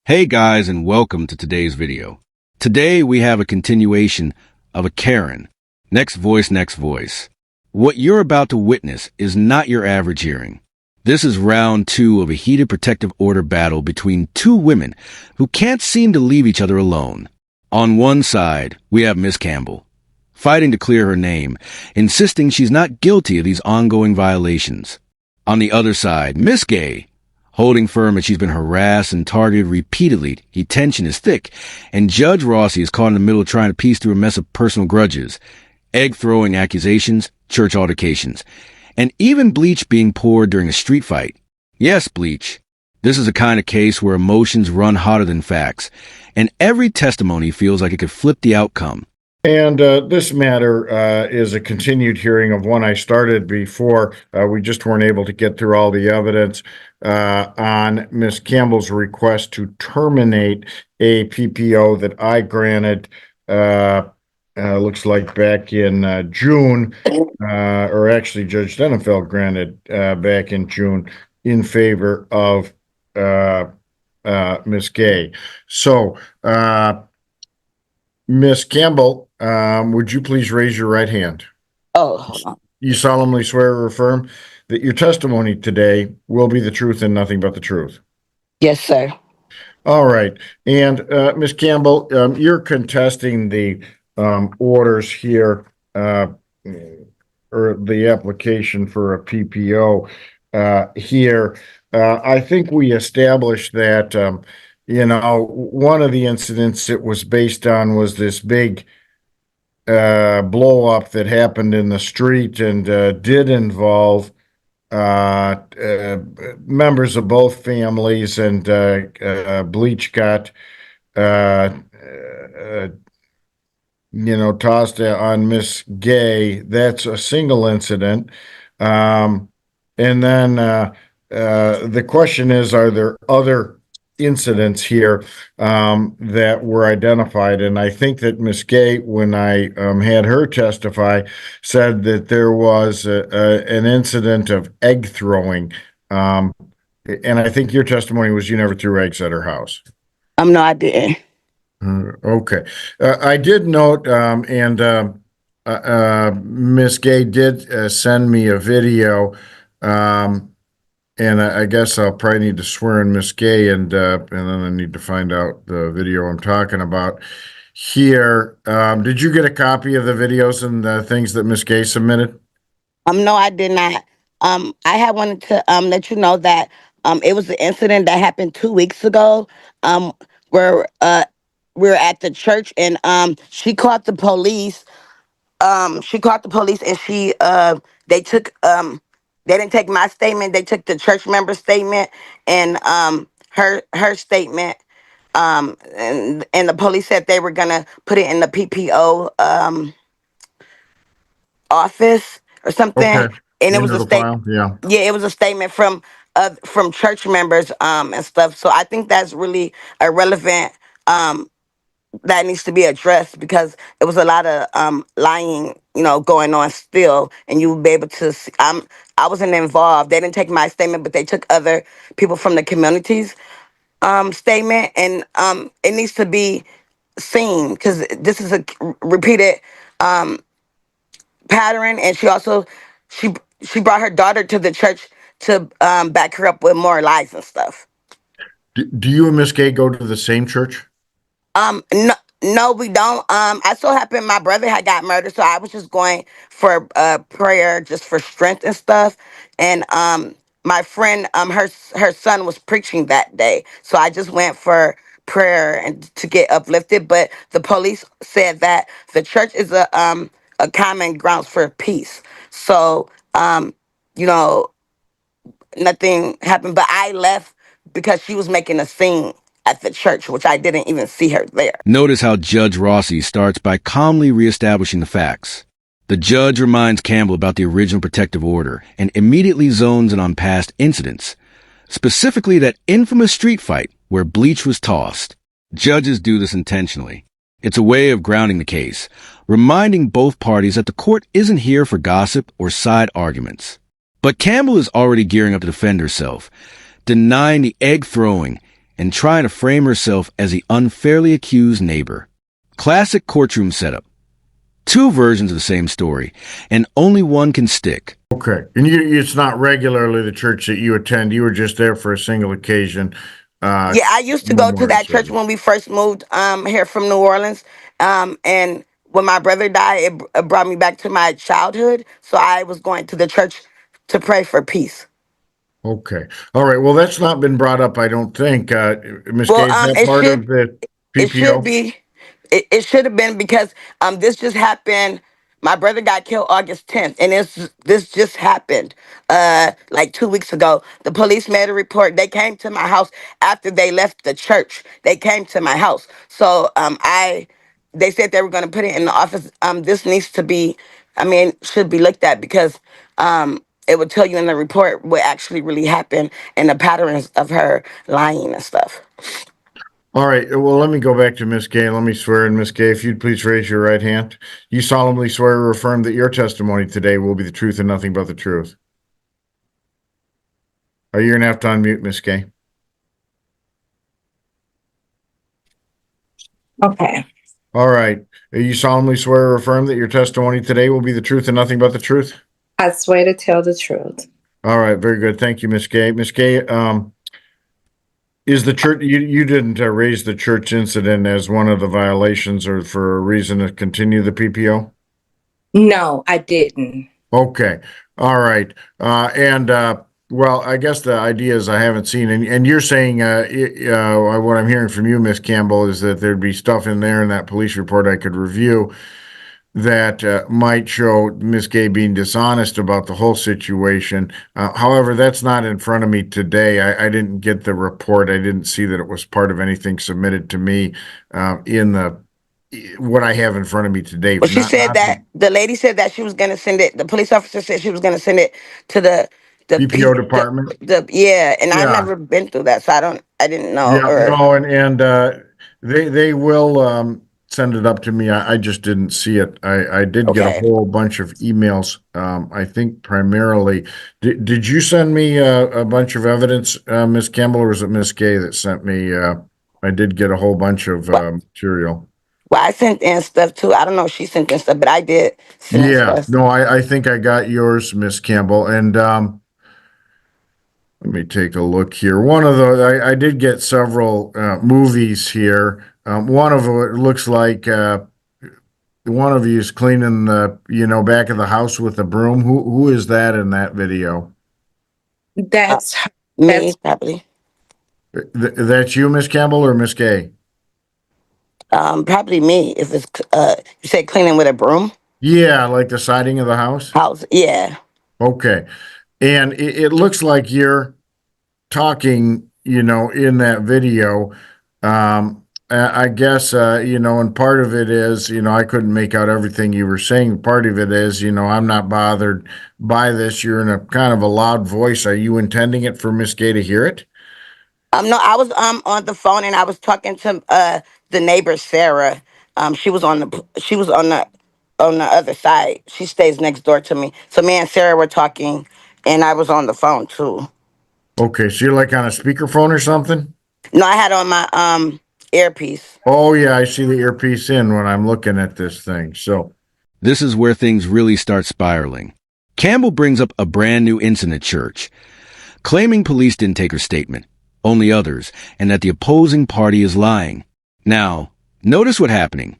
Hey guys, and welcome to today's video. Today we have a continuation of a Karen. Next voice, next voice. What you're about to witness is not your average hearing. This is round 2 of a heated protective order battle between two women who can't seem to leave each other alone. On one side, we have Miss Campbell, fighting to clear her name, insisting she's not guilty of these ongoing violations. On the other side, Miss Gay, holding firm that she's been harassed and targeted repeatedly. The tension is thick, and Judge Rossi is caught in the middle trying to piece through a mess of personal grudges, egg-throwing accusations, church altercations, and even bleach being poured during a street fight. Yes, bleach. This is a kind of case where emotions run hotter than facts, and every testimony feels like it could flip the outcome. And this matter is a continued hearing of one I started before. We just weren't able to get through all the evidence on Miss Campbell's request to terminate a PPO that I granted, looks like back in June, or actually Judge Denenfeld granted back in June in favor of Miss Gay. So, Miss Campbell, would you please raise your right hand? Oh, hold on. You solemnly swear or affirm that your testimony today will be the truth and nothing but the truth? Yes, sir. All right. And Miss Campbell, you're contesting the orders here, or the application for a PPO here. I think we established that one of the incidents it was based on was this big blow up that happened in the street and did involve members of both families, and bleach got tossed on Miss Gay. That's a single incident. And then the question is, are there other incidents here that were identified? And I think that Miss Gay, when I had her testify, said that there was an incident of egg throwing. And I think your testimony was you never threw eggs at her house. No, I didn't. Okay. I did note, and Miss Gay did send me a video, and I guess I'll probably need to swear in Miss Gay, and then I need to find out the video I'm talking about here. Did you get a copy of the videos and the things that Miss Gay submitted? No, I did not. I had wanted to let you know that it was an incident that happened 2 weeks ago, where we were at the church, and she called the police. And they took they didn't take my statement. They took the church member statement and her statement. And the police said they were gonna put it in the PPO office or something. Okay. And it was a statement. Yeah. Yeah, it was a statement from church members and stuff. So I think that's really irrelevant. That needs to be addressed, because it was a lot of lying, going on still, and you will be able to see. I wasn't involved. They didn't take my statement, but they took other people from the community's statement, and it needs to be seen, because this is a repeated pattern. And she brought her daughter to the church to back her up with more lies and stuff. Do you and Miss Gay go to the same church? No, we don't. I so happened my brother had got murdered, so I was just going for prayer, just for strength and stuff. And my friend, her son was preaching that day, so I just went for prayer and to get uplifted. But the police said that the church is a common grounds for peace. So nothing happened. But I left because she was making a scene at the church, which I didn't even see her there. Notice how Judge Rossi starts by calmly reestablishing the facts. The judge reminds Campbell about the original protective order and immediately zones in on past incidents, specifically that infamous street fight where bleach was tossed. Judges do this intentionally. It's a way of grounding the case, reminding both parties that the court isn't here for gossip or side arguments. But Campbell is already gearing up to defend herself, denying the egg throwing and trying to frame herself as the unfairly accused neighbor. Classic courtroom setup. Two versions of the same story, and only one can stick. Okay. And it's not regularly the church that you attend. You were just there for a single occasion. Yeah, I used to go to Memorial that church service. when we first moved here from New Orleans. And when my brother died, it brought me back to my childhood. So I was going to the church to pray for peace. Okay. All right. Well, that's not been brought up, I don't think. Ms. Well, Gay, is that it part should of the it should PPO? be it should have been because this just happened. My brother got killed August 10th, and this just happened like 2 weeks ago. The police made a report. They came to my house after they left the church. They came to my house. So they said they were going to put it in the office. This needs to be, I mean, should be looked at because it would tell you in the report what actually really happened and the patterns of her lying and stuff. All right. Well, let me go back to Ms. Gay. Let me swear in, Ms. Gay. If you'd please raise your right hand. You solemnly swear or affirm that your testimony today will be the truth and nothing but the truth. Are you going to have to unmute, Ms. Gay? Okay. All right. You solemnly swear or affirm that your testimony today will be the truth and nothing but the truth? I swear to tell the truth. All right. Very good. Thank you, Ms. Gay. Ms. Gay, is the church, you didn't raise the church incident as one of the violations or for a reason to continue the PPO? No, I didn't. Okay. All right. Well, I guess the idea is I haven't seen, and you're saying, what I'm hearing from you, Miss Campbell, is that there'd be stuff in there in that police report I could review that might show Miss Gay being dishonest about the whole situation. However, that's not in front of me today. I didn't get the report. I didn't see that it was part of anything submitted to me in what I have in front of me today. Well, she said that the lady said that she was going to send it. The police officer said she was going to send it to the PPO department. yeah, and I've Yeah. never been through that, so I didn't know. Yeah, Or no, and they will send it up to me. I just didn't see it. I did get a okay, whole bunch of emails. I think primarily. Did you send me a bunch of evidence, Miss Campbell, or was it Miss Gay that sent me? I did get a whole bunch of material. well, I sent in stuff too. I don't know if she sent in stuff, but I did send in Yeah, stuff. no, I think I got yours, Miss Campbell, and let me take a look here. One of the I did get several movies here. One of them it looks like one of you is cleaning the back of the house with a broom. Who is that in that video? That's Me, That's- probably. That's you, Miss Campbell, or Miss Gay? Probably me. If it's you said cleaning with a broom Yeah, like the siding of the house. house. Yeah. Okay, and it looks like you're talking, in that video. I guess, and part of it is, I couldn't make out everything you were saying. Part of it is, I'm not bothered by this. You're in a kind of a loud voice. Are you intending it for Miss Gay to hear it? No, I was on the phone and I was talking to the neighbor Sarah. She was on the other side. She stays next door to me. So me and Sarah were talking and I was on the phone too. Okay, so you're like on a speakerphone or something? No, I had on my earpiece. Oh, yeah, I see the earpiece in when I'm looking at this thing. So, This is where things really start spiraling. Campbell brings up a brand new incident at church, claiming police didn't take her statement, only others, and that the opposing party is lying. Now, notice what's happening.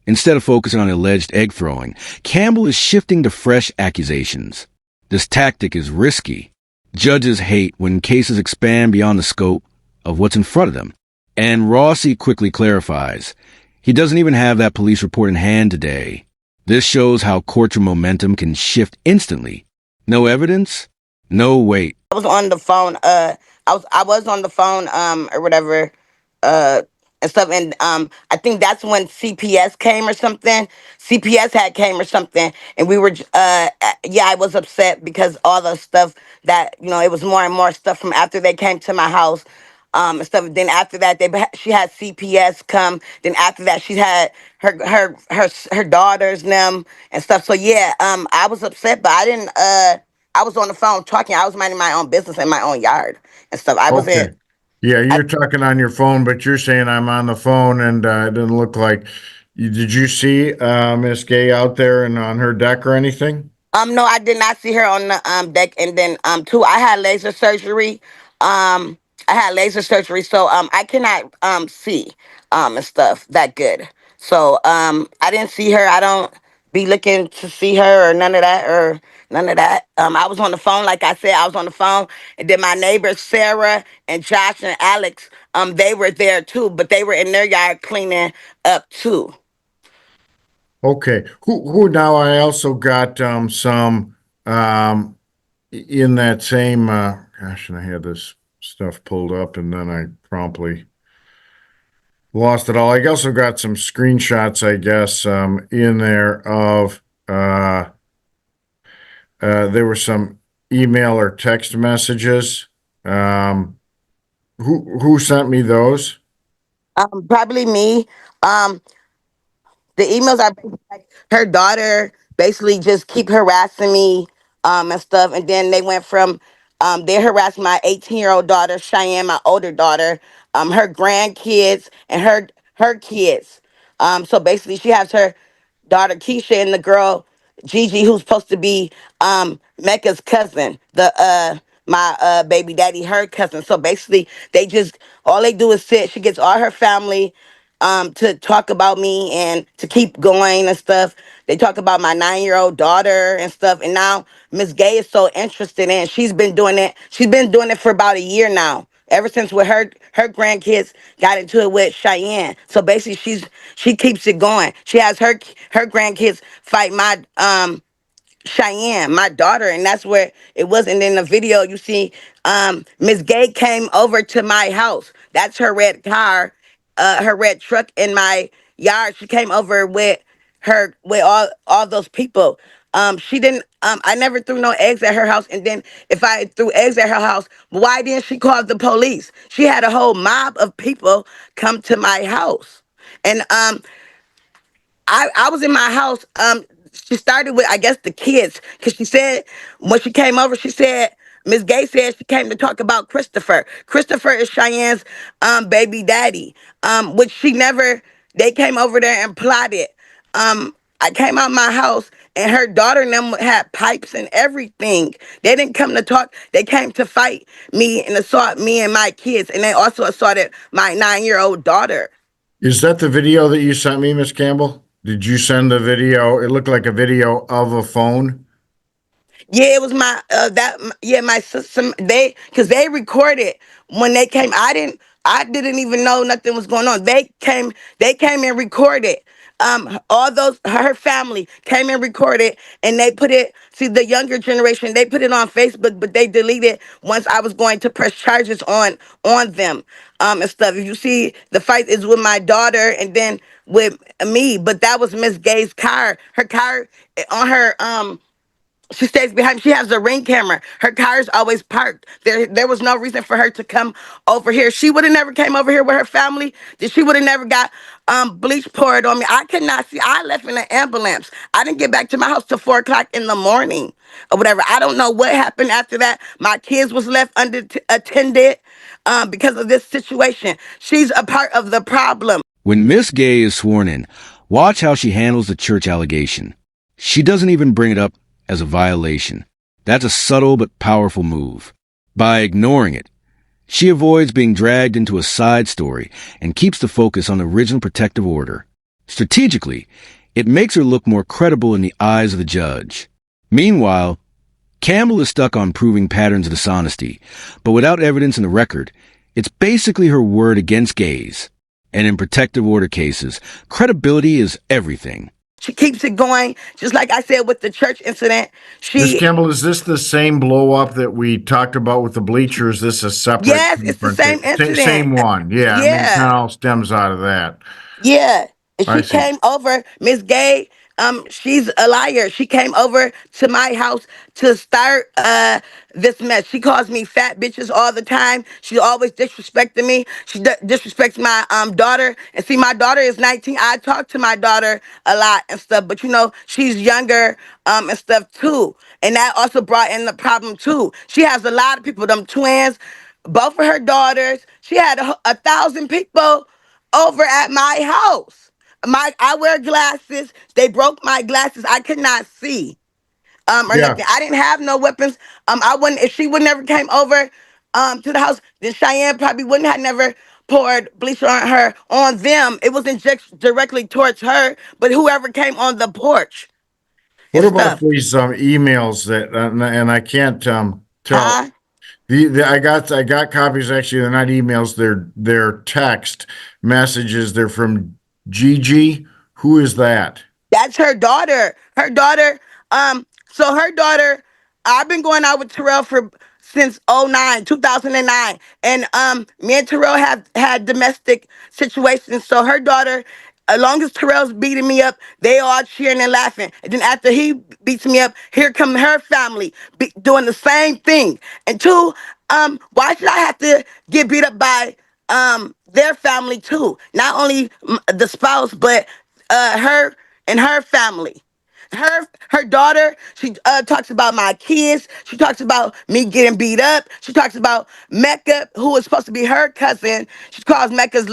Instead of focusing on alleged egg throwing, Campbell is shifting to fresh accusations. This tactic is risky. Judges hate when cases expand beyond the scope of what's in front of them. And Rossi quickly clarifies. He doesn't even have that police report in hand today. This shows how courtroom momentum can shift instantly. No evidence? No wait. I was on the phone. I was on the phone. Or whatever. And stuff. And I think that's when CPS came or something. CPS had came or something, and we were. Yeah, I was upset because all the stuff that it was more and more stuff from after they came to my house. And stuff. Then after that, she had CPS come. Then after that, she had her daughters them and stuff. So yeah, I was upset, but I didn't. I was on the phone talking. I was minding my own business in my own yard and stuff. I okay. wasn't. Yeah, you're talking on your phone, but you're saying I'm on the phone, and it didn't look like. Did you see Miss Gay out there and on her deck or anything? No, I did not see her on the deck. And then two, I had laser surgery. Um, I had laser surgery, so I cannot see and stuff that good. So I didn't see her. I don't be looking to see her or none of that or none of that. I was on the phone, like I said, I was on the phone, and then my neighbors Sarah and Josh and Alex, they were there too, but they were in their yard cleaning up too. Okay. Who now? I also got some in that same. Gosh, and I had this stuff pulled up, and then I promptly lost it all. I also got some screenshots, I guess, in there of there were some email or text messages. Um, who sent me those? Probably me. Um, the emails are like her daughter basically just keep harassing me and stuff, and then they went from they harassed my 18-year-old daughter Cheyenne, my older daughter, her grandkids and her kids. So basically she has her daughter Keisha and the girl Gigi, who's supposed to be Mecca's cousin, the my baby daddy, her cousin. So basically they just all they do is sit. She gets all her family to talk about me and to keep going and stuff. They talk about my 9-year-old daughter and stuff. And now Miss Gay is so interested in it. She's been doing it. She's been doing it for about a year now. Ever since with her grandkids got into it with Cheyenne. So basically she keeps it going. She has her grandkids fight my Cheyenne, my daughter, and that's where it was. And in the video, you see, Miss Gay came over to my house. That's her red car, her red truck in my yard. She came over with with all those people. She didn't. I never threw no eggs at her house. And then if I threw eggs at her house, why didn't she call the police? She had a whole mob of people come to my house, and I was in my house. She started with I guess the kids because she said when she came over, she said Miss Gay said she came to talk about Christopher. Christopher is Cheyenne's baby daddy. Which she never. They came over there and plotted. I came out my house and her daughter and them had pipes and everything. They didn't come to talk. They came to fight me and assault me and my kids, and they also assaulted my 9-year-old daughter. Is that the video that you sent me, Miss Campbell? Did you send the video? It looked like a video of a phone. Yeah, it was my yeah, my sister. They recorded when they came. I didn't even know nothing was going on. They came and recorded. All those her family came and recorded, and they put it. See, the younger generation, they put it on Facebook, but they deleted once I was going to press charges on them and stuff. If you see, the fight is with my daughter and then with me, but that was Miss Gay's car. Her car on her she stays behind. She has a ring camera. Her car is always parked. There was no reason for her to come over here. She would have never came over here with her family. She would have never got bleach poured on me. I could not see. I left in an ambulance. I didn't get back to my house till 4 o'clock in the morning or whatever. I don't know what happened after that. My kids was left attended because of this situation. She's a part of the problem. When Miss Gay is sworn in, watch how she handles the church allegation. She doesn't even bring it up as a violation. That's a subtle but powerful move. By ignoring it, she avoids being dragged into a side story and keeps the focus on the original protective order. Strategically, it makes her look more credible in the eyes of the judge. Meanwhile, Campbell is stuck on proving patterns of dishonesty, but without evidence in the record, it's basically her word against gays. And in protective order cases, credibility is everything. She keeps it going, just like I said with the church incident. Miss She Campbell, is this the same blow up that we talked about with the bleacher? Is this a separate, Yes, it's the different, same incident. same one? Yeah, I mean, it Yeah, kind of all stems out of that. yeah. And I she see. came over, Miss Gay. She's a liar. She came over to my house to start this mess. She calls me fat bitches all the time. She always disrespecting me. She disrespects my daughter. And see, my daughter is 19. I talk to my daughter a lot and stuff, but she's younger and stuff too. And that also brought in the problem too. She has a lot of people, them twins. both of her daughters. She had 1,000 people over at my house. I wear glasses. They broke my glasses. I could not see or Yeah. nothing. I didn't have no weapons. I wouldn't if she would never came over to the house, then Cheyenne probably wouldn't have never poured bleach on her on them. It wasn't just directly towards her, but whoever came on the porch What and about stuff. these emails that and I can't tell Huh? I got copies actually, they're not emails, they're text messages. They're from Gigi. Who is that? That's her daughter. Her daughter, so her daughter, I've been going out with Terrell for since 2009. And me and Terrell have had domestic situations. So her daughter, as long as Terrell's beating me up, they all cheering and laughing. And then after he beats me up, here come her family doing the same thing. And two, why should I have to get beat up by their family too? Not only the spouse, but her and her family. Her daughter, she talks about my kids. She talks about me getting beat up. She talks about Mecca, who is supposed to be her cousin. She calls Mecca's a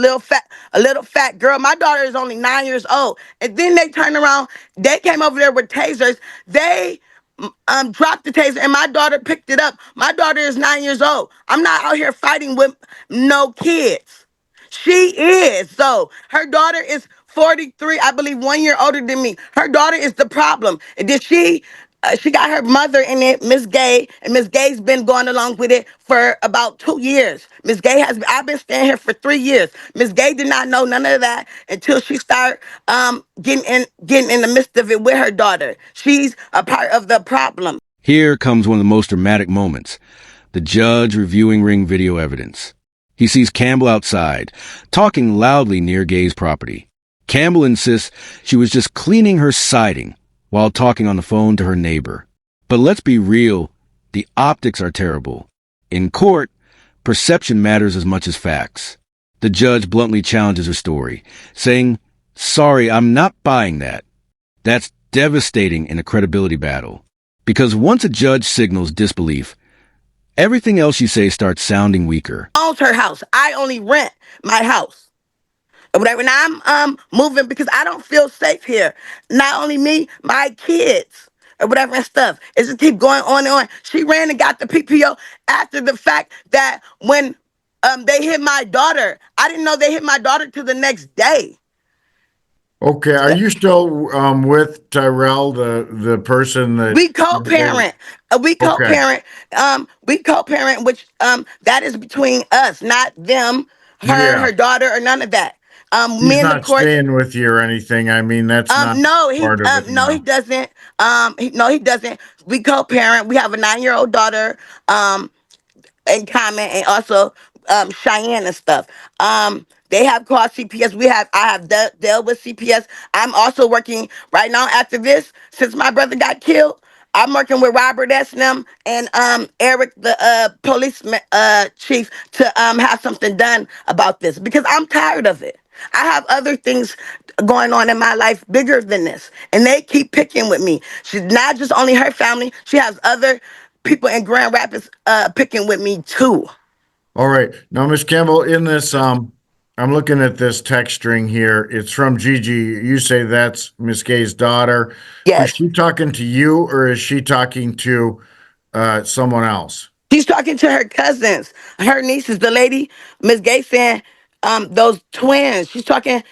little fat girl. My daughter is only 9 years old. And then they turned around. They came over there with tasers. They dropped the taser and my daughter picked it up. My daughter is 9 years old. I'm not out here fighting with no kids. She is. So her daughter is 43, I believe, 1 year older than me. Her daughter is the problem. And then she got her mother in it, Miss Gay, and Miss Gay's been going along with it for about 2 years. Miss Gay I've been staying here for 3 years. Miss Gay did not know none of that until she started getting in the midst of it with her daughter. She's a part of the problem. Here comes one of the most dramatic moments. The judge reviewing ring video evidence. He sees Campbell outside, talking loudly near Gay's property. Campbell insists she was just cleaning her siding while talking on the phone to her neighbor. But let's be real, the optics are terrible. In court, perception matters as much as facts. The judge bluntly challenges her story, saying, "Sorry, I'm not buying that." That's devastating in a credibility battle. Because once a judge signals disbelief, everything else you say starts sounding weaker. Owns her house. I only rent my house. Or whatever. Now I'm moving because I don't feel safe here. Not only me, my kids. Or whatever and stuff. It just keep going on and on. She ran and got the PPO after the fact that when they hit my daughter. I didn't know they hit my daughter till the next day. Okay, are you still with Tyrell, the person that? We co-parent. We Okay, co-parent. We co-parent, which that is between us, not them, yeah, her daughter, or none of that. he's Me and the not court. staying with you or anything. I mean, that's not part of it No, he now. doesn't. No, he doesn't. We co-parent. We have a 9 year old daughter. In common, and also Cheyenne and stuff. They have called CPS. I have dealt with CPS. I'm also working right now after this. Since my brother got killed, I'm working with Robert S. them and Eric, the police chief, to have something done about this because I'm tired of it. I have other things going on in my life bigger than this, and they keep picking with me. She's not just only her family; she has other people in Grand Rapids picking with me too. All right. Now, Miss Campbell, in this, I'm looking at this text string here. It's from Gigi. You say that's Miss Gay's daughter. Is Yes. she talking to you or is she talking to someone else? She's talking to her cousins, her nieces, the lady, Miss Gay saying, those twins. She's talking,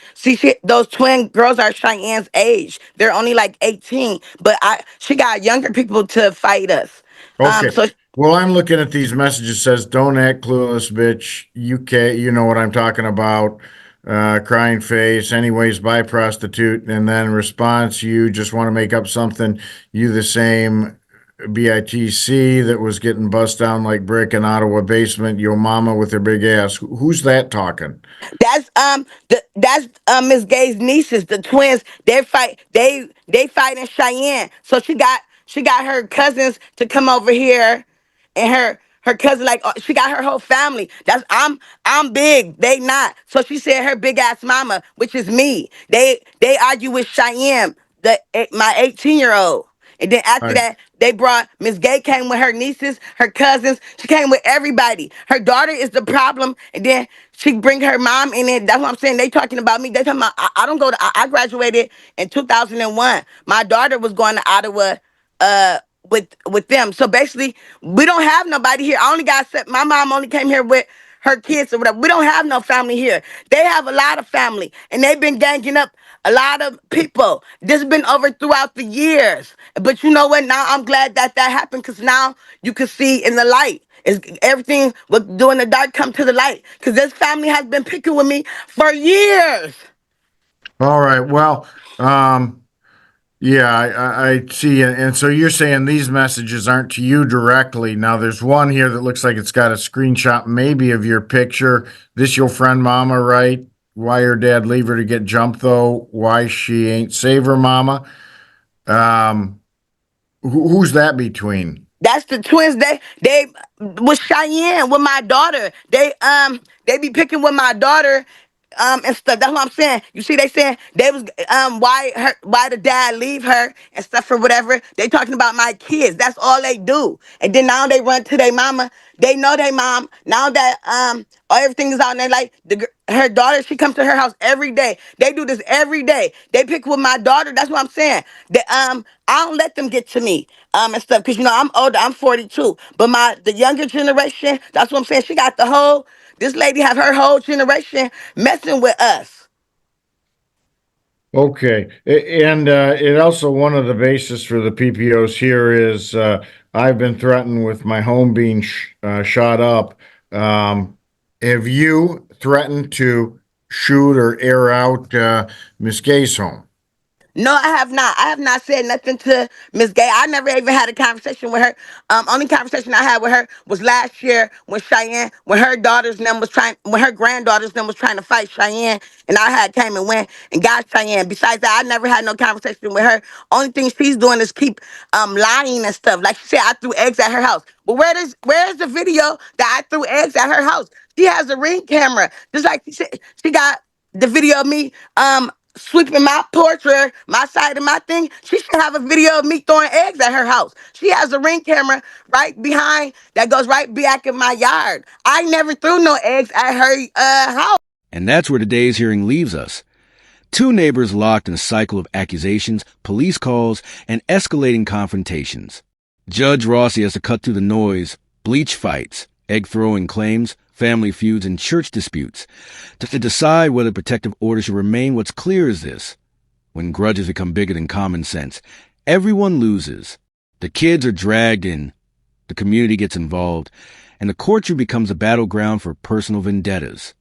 those twin girls are Cheyenne's age. They're only like 18, but she got younger people to fight us. Okay. So Well, I'm looking at these messages. Says, "Don't act clueless, bitch. UK, you know what I'm talking about." Crying face. Anyways, bye, prostitute. And then response, "You just want to make up something. You the same BITC that was getting bust down like brick in Ottawa basement. Yo mama with her big ass." Who's that talking? that's Miss Gay's nieces, the twins. They fight in Cheyenne. So she got her cousins to come over here, and her cousin, like, she got her whole family. I'm big, they not. So she said her big ass mama, which is me. They argue with Cheyenne, my 18-year-old. And then after Right. that, they brought Miss Gay came with her nieces, her cousins. She came with everybody. Her daughter is the problem. And then she bring her mom in it. That's what I'm saying. They talking about me. They talking about I don't go to. I graduated in 2001. My daughter was going to Ottawa. Uh, with them. So basically, we don't have nobody here. I only got set. My mom only came here with her kids or whatever. We don't have no family here. They have a lot of family, and they've been ganging up a lot of people. This has been over throughout the years. But you know what? Now I'm glad that that happened because now you can see in the light. Is everything was doing the dark come to the light? Because this family has been picking with me for years. All right. Well, yeah, I see. And so you're saying these messages aren't to you directly. Now, there's one here that looks like it's got a screenshot, maybe of your picture. This your friend Mama, right? Why her dad leave her to get jumped, though? Why she ain't save her mama? Um, who's that between? That's the twins. They with Cheyenne with my daughter. They be picking with my daughter and stuff. That's what I'm saying. You see, they saying they was why the dad leave her and stuff or whatever. They talking about my kids. That's all they do. And then now they run to their mama. They know their mom. Now that everything is out and they like her daughter, she comes to her house every day. They do this every day. They pick with my daughter. That's what I'm saying. I don't let them get to me and stuff because you know I'm older. I'm 42, but the younger generation. That's what I'm saying. She got the whole. This lady have her whole generation messing with us. Okay. And it also, one of the basis for the PPOs here is I've been threatened with my home being shot up. Have you threatened to shoot or air out Miss Gay's home? No, I have not. I have not said nothing to Miss Gay. I never even had a conversation with her. Only conversation I had with her was last year when Cheyenne, when her granddaughters them was trying to fight Cheyenne, and I had came and went and got Cheyenne. Besides that, I never had no conversation with her. Only thing she's doing is keep lying and stuff. Like she said, I threw eggs at her house. But where's the video that I threw eggs at her house? She has a Ring camera, just like she said. She got the video of me sweeping my porch or my side of my thing. She should have a video of me throwing eggs at her house. She has a Ring camera right behind that goes right back in my yard. I never threw no eggs at her house. And that's where today's hearing leaves us. Two neighbors locked in a cycle of accusations, police calls, and escalating confrontations. Judge Rossi has to cut through the noise, bleach fights, egg-throwing claims, family feuds, and church disputes to decide whether protective orders should remain. What's clear is this. When grudges become bigger than common sense, everyone loses. The kids are dragged in, the community gets involved, and the courtroom becomes a battleground for personal vendettas.